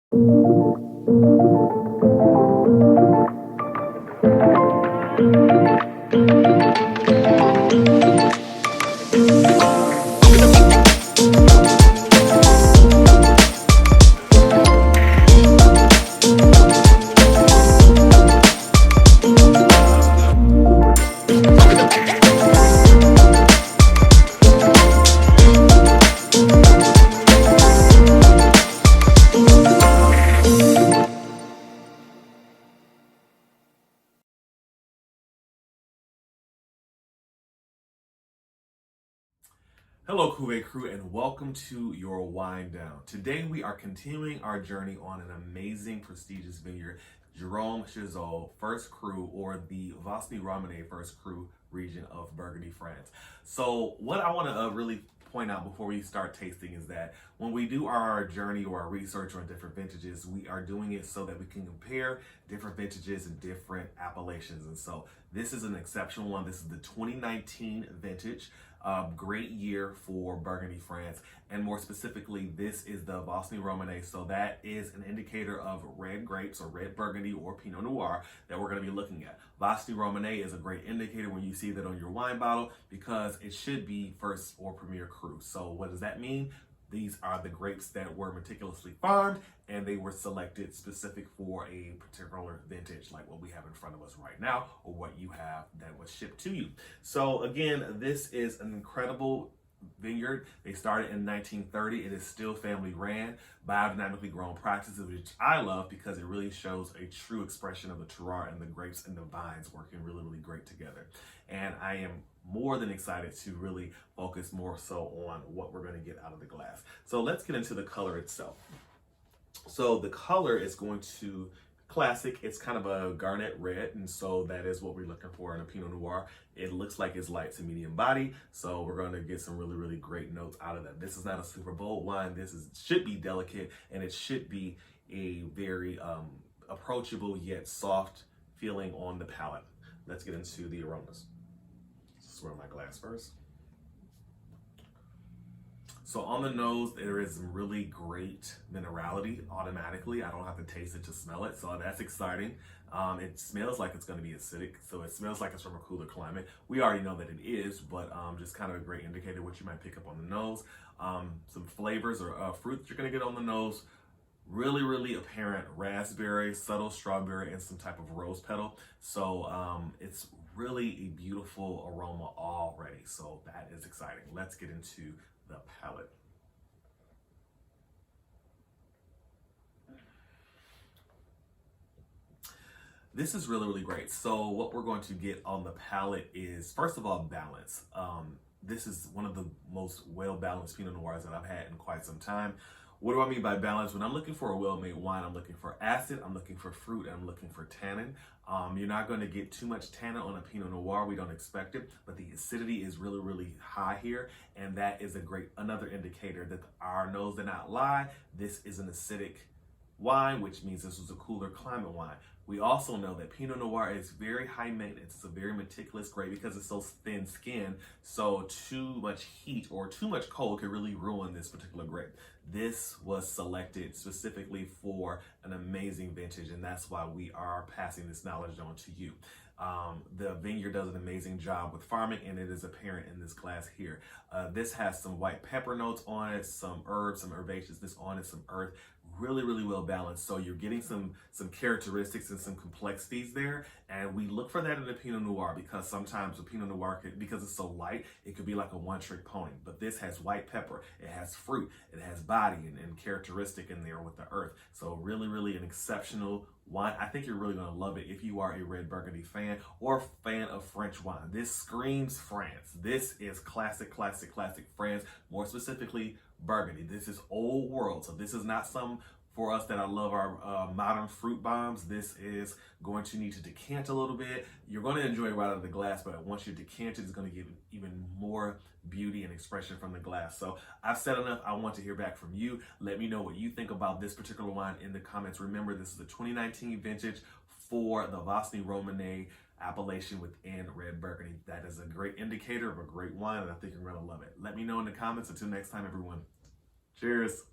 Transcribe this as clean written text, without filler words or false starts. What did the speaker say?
Hello, Cuvée crew, and welcome to your Wine Down. Today, we are continuing our journey on an amazing, prestigious vineyard, Jerome Chezeaux First Cru, or the Vosny-Romanée First Cru region of Burgundy, France. So, what I want to really point out before we start tasting is that when we do our journey or our research on different vintages, we are doing it so that we can compare different vintages and different appellations. And so, this is an exceptional one. This is the 2019 vintage. Great year for Burgundy, France, and more specifically, this is the Vosny-Romanée. So that is an indicator of red grapes or red Burgundy or Pinot Noir that we're going to be looking at. Vosny-Romanée is a great indicator when you see that on your wine bottle because it should be first or premier cru. So what does that mean? These are the grapes that were meticulously farmed and they were selected specific for a particular vintage like what we have in front of us right now or what you have that was shipped to you. So again, this is an incredible vineyard. They started in 1930. It is still family ran, biodynamically grown practices, which I love because it really shows a true expression of the terroir and the grapes and the vines working really, really great together. And I am more than excited to really focus more so on what we're going to get out of the glass. So let's get into the color itself. So the color is going to classic. It's kind of a garnet red, and so that is what we're looking for in a Pinot Noir. It looks like it's light to medium body, so we're going to get some really, really great notes out of that. This is not a super bold wine. Should be delicate, and it should be a very approachable yet soft feeling on the palate. Let's get into the aromas. Swirl my glass first. So on the nose, there is some really great minerality automatically. I don't have to taste it to smell it, so that's exciting. It smells like it's going to be acidic, so it smells like it's from a cooler climate. We already know that it is, but just kind of a great indicator what you might pick up on the nose. Some flavors or fruit that you're going to get on the nose. Really, really apparent raspberry, subtle strawberry, and some type of rose petal. So it's really a beautiful aroma already. So that is exciting. Let's get into the palate. This is really, really great. So what we're going to get on the palate is, first of all, balance. This is one of the most well-balanced Pinot Noirs that I've had in quite some time. What do I mean by balance? When I'm looking for a well-made wine, I'm looking for acid, I'm looking for fruit, and I'm looking for tannin. You're not going to get too much tannin on a Pinot Noir. We don't expect it, but the acidity is really, really high here, and that is another indicator that our nose did not lie. This is an acidic wine, which means this was a cooler climate wine. We also know that Pinot Noir is very high maintenance. It's a very meticulous grape because it's so thin skinned. So too much heat or too much cold could really ruin this particular grape. This was selected specifically for an amazing vintage, and that's why we are passing this knowledge on to you. The vineyard does an amazing job with farming, and it is apparent in this glass here. This has some white pepper notes on it, some herbs, some herbaceousness on it, some earth. Really, really well balanced. So you're getting some characteristics and some complexities there. And we look for that in the Pinot Noir because sometimes the Pinot Noir, because it's so light, it could be like a one-trick pony. But this has white pepper, it has fruit, it has body and characteristic in there with the earth. So really, really an exceptional wine. I think you're really going to love it if you are a red Burgundy fan or fan of French wine. This screams France. This is classic, classic, classic France, more specifically Burgundy. This is old world. So this is not some for us that I love our modern fruit bombs. This is going to need to decant a little bit. You're going to enjoy it right out of the glass, but once you decant it, it's going to give even more beauty and expression from the glass. So I've said enough. I want to hear back from you. Let me know what you think about this particular wine in the comments. Remember, this is the 2019 vintage for the Vosny-Romanée appellation within red Burgundy. That is a great indicator of a great wine, and I think you're going to love it. Let me know in the comments. Until next time, everyone. Cheers.